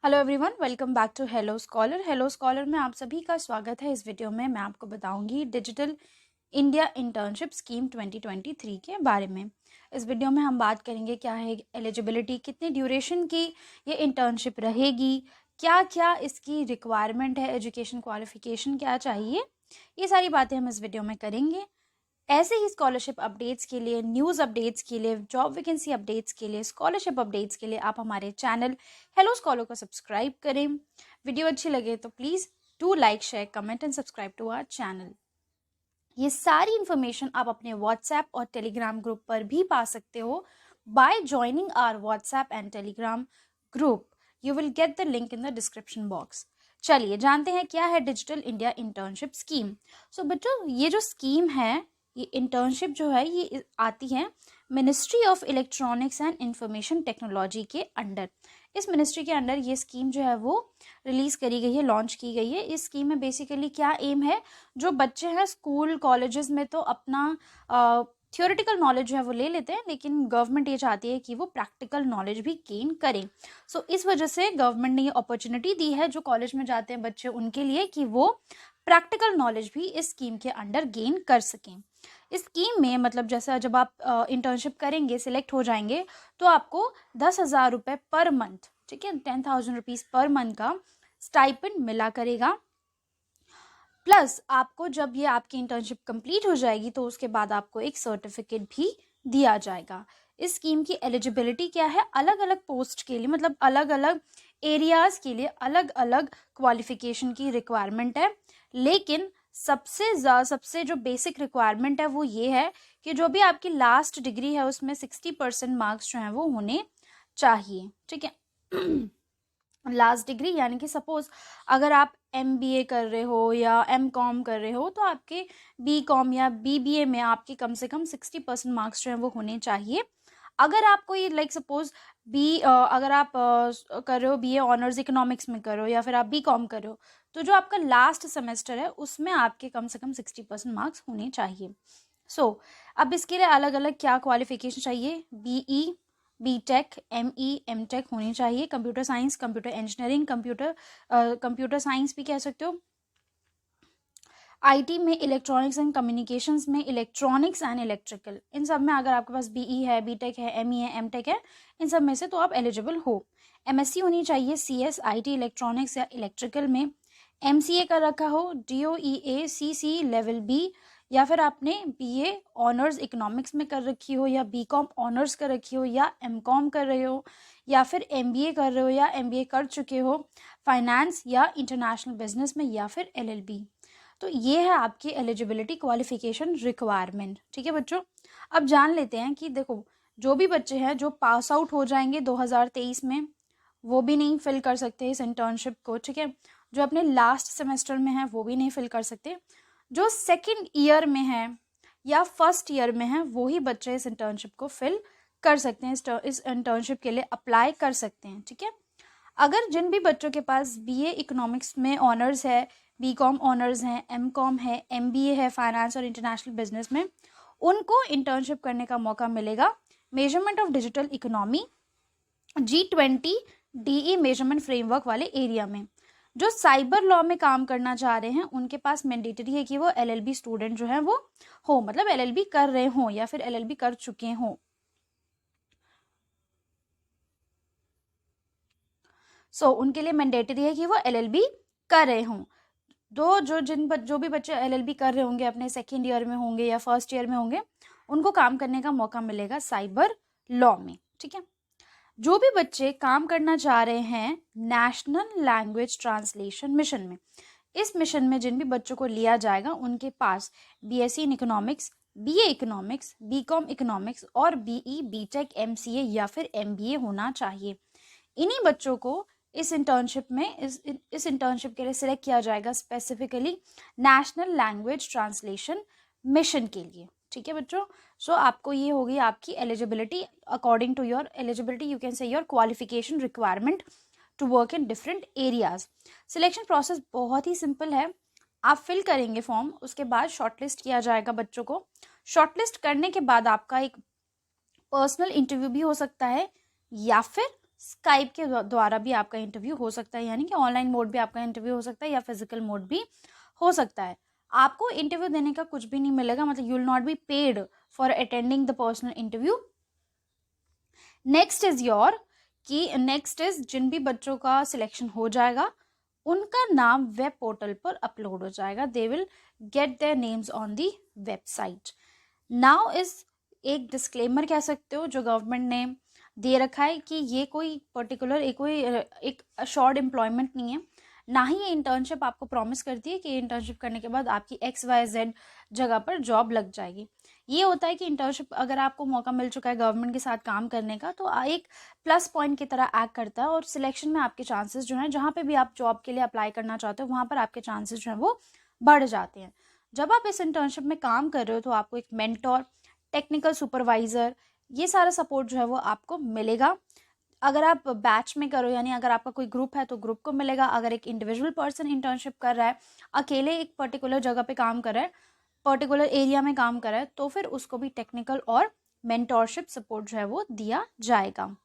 Hello everyone, welcome back to hello scholar. Hello scholar में आप सभी का स्वागत है। इस वीडियो में मैं आपको बताऊंगी डिजिटल इंडिया इंटर्नशिप स्कीम 2023 के बारे में। इस वीडियो में हम बात करेंगे क्या है एलिजिबिलिटी, कितने ड्यूरेशन की ये इंटर्नशिप रहेगी, क्या क्या इसकी रिक्वायरमेंट है, एजुकेशन क्वालिफिकेशन क्या चाहिए, ये सारी बातें हम इस वीडियो में करेंगे। ऐसे ही स्कॉलरशिप अपडेट्स के लिए, न्यूज़ अपडेट्स के लिए, जॉब वैकेंसी अपडेट्स के लिए, स्कॉलरशिप अपडेट्स के लिए आप हमारे चैनल हेलो स्कॉलर को सब्सक्राइब करें। वीडियो अच्छी लगे तो please do like, share, comment and subscribe to our channel. ये सारी इन्फॉर्मेशन आप अपने व्हाट्सएप और टेलीग्राम ग्रुप पर भी पा सकते हो by joining our WhatsApp and Telegram group. You will get the link in the description box. चलिए जानते हैं क्या है digital India internship scheme. So बच्चों, ये जो स्कीम है, ये इंटर्नशिप जो है ये आती है ministry of electronics and information technology के अंडर। इस मिनिस्ट्री के अंडर ये स्कीम जो है वो रिलीज़ करी गई है, लॉन्च की गई है। इस स्कीम में बेसिकली क्या एम है, जो बच्चे हैं स्कूल कॉलेजेस में तो अपना थियोरेटिकल नॉलेज जो है वो ले लेते हैं, लेकिन गवर्नमेंट ये चाहती है कि वो प्रैक्टिकल नॉलेज भी गेन करें। सो इस वजह से गवर्नमेंट ने ये अपॉर्चुनिटी दी है जो कॉलेज में जाते हैं बच्चे उनके लिए, कि वो प्रैक्टिकल नॉलेज भी इस स्कीम के अंडर गेन कर सकें। इस स्कीम में मतलब जैसा जब आप इंटर्नशिप करेंगे, सिलेक्ट हो जाएंगे, तो आपको 10,000 रुपये पर मंथ, ठीक है, 10,000 रुपीज़ पर मंथ का स्टाइपेंड मिला करेगा। प्लस आपको जब ये आपकी इंटर्नशिप कंप्लीट हो जाएगी तो उसके बाद आपको एक सर्टिफिकेट भी दिया जाएगा। इस स्कीम की एलिजिबिलिटी क्या है, अलग अलग पोस्ट के लिए, मतलब अलग अलग एरियाज़ के लिए अलग अलग क्वालिफिकेशन की रिक्वायरमेंट है। लेकिन सबसे जो बेसिक रिक्वायरमेंट है वो ये है कि जो भी आपकी लास्ट डिग्री है उसमें 60% मार्क्स जो हैं वो होने चाहिए, ठीक है। लास्ट डिग्री यानी कि सपोज अगर आप MBA कर रहे हो या MCOM कर रहे हो तो आपके BCOM या BBA में आपके कम से कम 60% मार्क्स जो हैं वो होने चाहिए। अगर आप कोई लाइक सपोज अगर आप कर रहे हो BA ऑनर्स इकोनॉमिक्स में कर रहे हो या फिर आप BCOM कर रहे हो, तो जो आपका लास्ट सेमेस्टर है उसमें आपके कम से कम 60% मार्क्स होने चाहिए। अब इसके लिए अलग अलग क्या क्वालिफिकेशन चाहिए, BE, BTech, ME, MTech होनी चाहिए। Computer science, computer engineering, computer science भी कह सकते हो। IT में इलेक्ट्रॉनिक्स एंड कम्युनिकेशंस में इलेक्ट्रॉनिक्स एंड इलेक्ट्रिकल, इन सब में अगर आपके पास BE है, BTech है, ME है, MTech है, इन सब में से तो आप एलिजिबल हो। MSc होनी चाहिए CS, IT, इलेक्ट्रॉनिक्स या इलेक्ट्रिकल में। MCA कर रखा हो, DOEA CC लेवल B, या फिर आपने BA ऑनर्स इकोनॉमिक्स में कर रखी हो या BCOM ऑनर्स कर रखी हो या MCOM कर रहे हो या फिर MBA कर रहे हो या MBA कर चुके हो फाइनेंस या इंटरनेशनल बिजनेस में या फिर LLB। तो ये है आपकी एलिजिबिलिटी क्वालिफिकेशन रिक्वायरमेंट, ठीक है बच्चों। अब जान लेते हैं कि देखो, जो भी बच्चे हैं जो पास आउट हो जाएंगे 2023 में, वो भी नहीं फिल कर सकते इस इंटर्नशिप को, ठीक है। जो अपने लास्ट सेमेस्टर में है वो भी नहीं फिल कर सकते। जो सेकंड ईयर में है या फर्स्ट ईयर में है वो ही बच्चे इस इंटर्नशिप को फिल कर सकते हैं, इस इंटर्नशिप के लिए अप्लाई कर सकते हैं, ठीक है। अगर जिन भी बच्चों के पास BA इकोनॉमिक्स में ऑनर्स है, BCOM ऑनर्स हैं, MCOM है, MBA है फाइनेंस और इंटरनेशनल बिजनेस में, उनको इंटर्नशिप करने का मौका मिलेगा measurement of digital economy G20 DE measurement framework वाले एरिया में। जो साइबर लॉ में काम करना चाह रहे हैं उनके पास मैंडेटरी है कि वो LLB स्टूडेंट जो है वो हो, मतलब LLB कर रहे हों या फिर LLB कर चुके हों। उनके लिए मैंडेटरी है कि वो LLB कर रहे हों। जो भी बच्चे LLB कर रहे होंगे, अपने सेकेंड ईयर में होंगे या फर्स्ट ईयर में होंगे, उनको काम करने का मौका मिलेगा साइबर लॉ में, ठीक है। जो भी बच्चे काम करना चाह रहे हैं नेशनल लैंग्वेज ट्रांसलेशन मिशन में, इस मिशन में जिन भी बच्चों को लिया जाएगा उनके पास BSc in economics, BA economics, BCOM economics और BE, BTech, MCA या फिर MBA होना चाहिए। इन्हीं बच्चों को इस इंटर्नशिप में इस इंटर्नशिप के लिए सिलेक्ट किया जाएगा specifically national language translation mission के लिए, ठीक है बच्चों। आपको ये होगी आपकी eligibility, according to your eligibility you can say your qualification requirement to work in different areas. Selection process बहुत ही सिंपल है। आप फिल करेंगे फॉर्म, उसके बाद शॉर्टलिस्ट किया जाएगा बच्चों को। शॉर्टलिस्ट करने के बाद आपका एक पर्सनल इंटरव्यू भी हो सकता है या फिर स्काइप के द्वारा भी आपका इंटरव्यू हो सकता है, यानी कि ऑनलाइन मोड भी आपका इंटरव्यू हो सकता है या फिजिकल मोड भी हो सकता है। आपको इंटरव्यू देने का कुछ भी नहीं मिलेगा, मतलब you will not be paid for attending the personal interview. Next is जिन भी बच्चों का सिलेक्शन हो जाएगा उनका नाम वेब पोर्टल पर अपलोड हो जाएगा। They will get their names on the website. Now is एक डिस्क्लेमर कह सकते हो जो गवर्नमेंट ने दे रखा है कि ये कोई पर्टिकुलर एक अशोर्ड एम्प्लॉयमेंट नहीं है, ना ही ये इंटर्नशिप आपको प्रॉमिस करती है कि इंटर्नशिप करने के बाद आपकी XYZ जगह पर जॉब लग जाएगी। ये होता है कि इंटर्नशिप अगर आपको मौका मिल चुका है गवर्नमेंट के साथ काम करने का तो एक प्लस पॉइंट की तरह एक्ट करता है और सिलेक्शन में आपके चांसेस जो है, जहाँ पे भी आप जॉब के लिए अप्लाई करना चाहते हो वहाँ पर आपके चांसेस जो है वो बढ़ जाते हैं। जब आप इस इंटर्नशिप में काम कर रहे हो तो आपको एक मेंटोर, टेक्निकल सुपरवाइजर, ये सारा सपोर्ट जो है वो आपको मिलेगा। अगर आप बैच में करो यानी अगर आपका कोई ग्रुप है तो ग्रुप को मिलेगा। अगर एक इंडिविजुअल पर्सन इंटर्नशिप कर रहा है, अकेले एक पर्टिकुलर जगह पे काम कर रहा है, पर्टिकुलर एरिया में काम कर रहा है, तो फिर उसको भी टेक्निकल और मेंटोरशिप सपोर्ट जो है वो दिया जाएगा।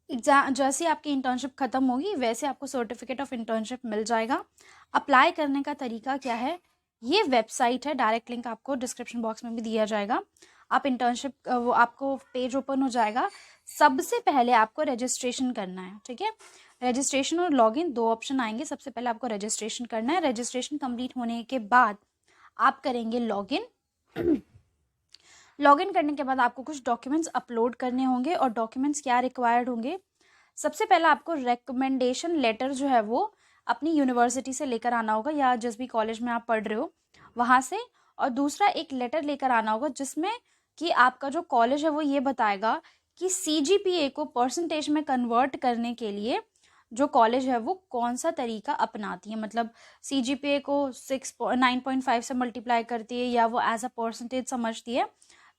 एग्जाम जैसे आपकी इंटर्नशिप खत्म होगी वैसे आपको सर्टिफिकेट ऑफ इंटर्नशिप मिल जाएगा। अप्लाई करने का तरीका क्या है, ये वेबसाइट है, डायरेक्ट लिंक आपको डिस्क्रिप्शन बॉक्स में भी दिया जाएगा। आप इंटर्नशिप वो आपको पेज ओपन हो जाएगा। सबसे पहले आपको रजिस्ट्रेशन करना है, ठीक है। रजिस्ट्रेशन और लॉगिन दो ऑप्शन आएंगे। सबसे पहले आपको रजिस्ट्रेशन करना है। रजिस्ट्रेशन कंप्लीट होने के बाद आप करेंगे लॉगिन। लॉगिन करने के बाद आपको कुछ डॉक्यूमेंट्स अपलोड करने होंगे और डॉक्यूमेंट्स क्या रिक्वायर्ड होंगे। सबसे पहला आपको रिकमेंडेशन लेटर जो है वो अपनी यूनिवर्सिटी से लेकर आना होगा या जिस भी कॉलेज में आप पढ़ रहे हो वहाँ से। और दूसरा एक लेटर लेकर आना होगा जिसमें कि आपका जो कॉलेज है वो ये बताएगा कि CGPA को परसेंटेज में कन्वर्ट करने के लिए जो कॉलेज है वो कौन सा तरीका अपनाती है, मतलब CGPA को 9.5 से मल्टीप्लाई करती है या वो एज अ परसेंटेज समझती है।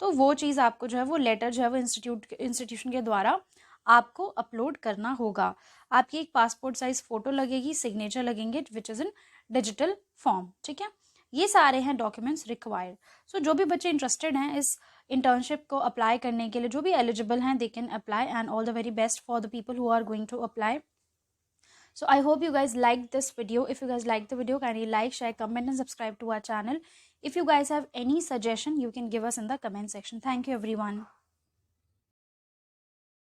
तो वो चीज़ आपको जो है वो लेटर जो है वो इंस्टीट्यूशन के द्वारा आपको अपलोड करना होगा। आपकी एक पासपोर्ट साइज फोटो लगेगी, सिग्नेचर लगेंगे which is in digital form, ठीक है। ये सारे हैं डॉक्यूमेंट्स रिक्वायर्ड। सो जो भी बच्चे इंटरेस्टेड हैं इस इंटर्नशिप को अप्लाई करने के लिए, जो भी एलिजिबल हैं they can apply and all the very best for the people who are going to apply. So I hope you guys liked this video. If you guys liked the video, kindly like, share, comment and subscribe to our channel. If you guys have any suggestion, you can give us in the comment section. Thank you everyone.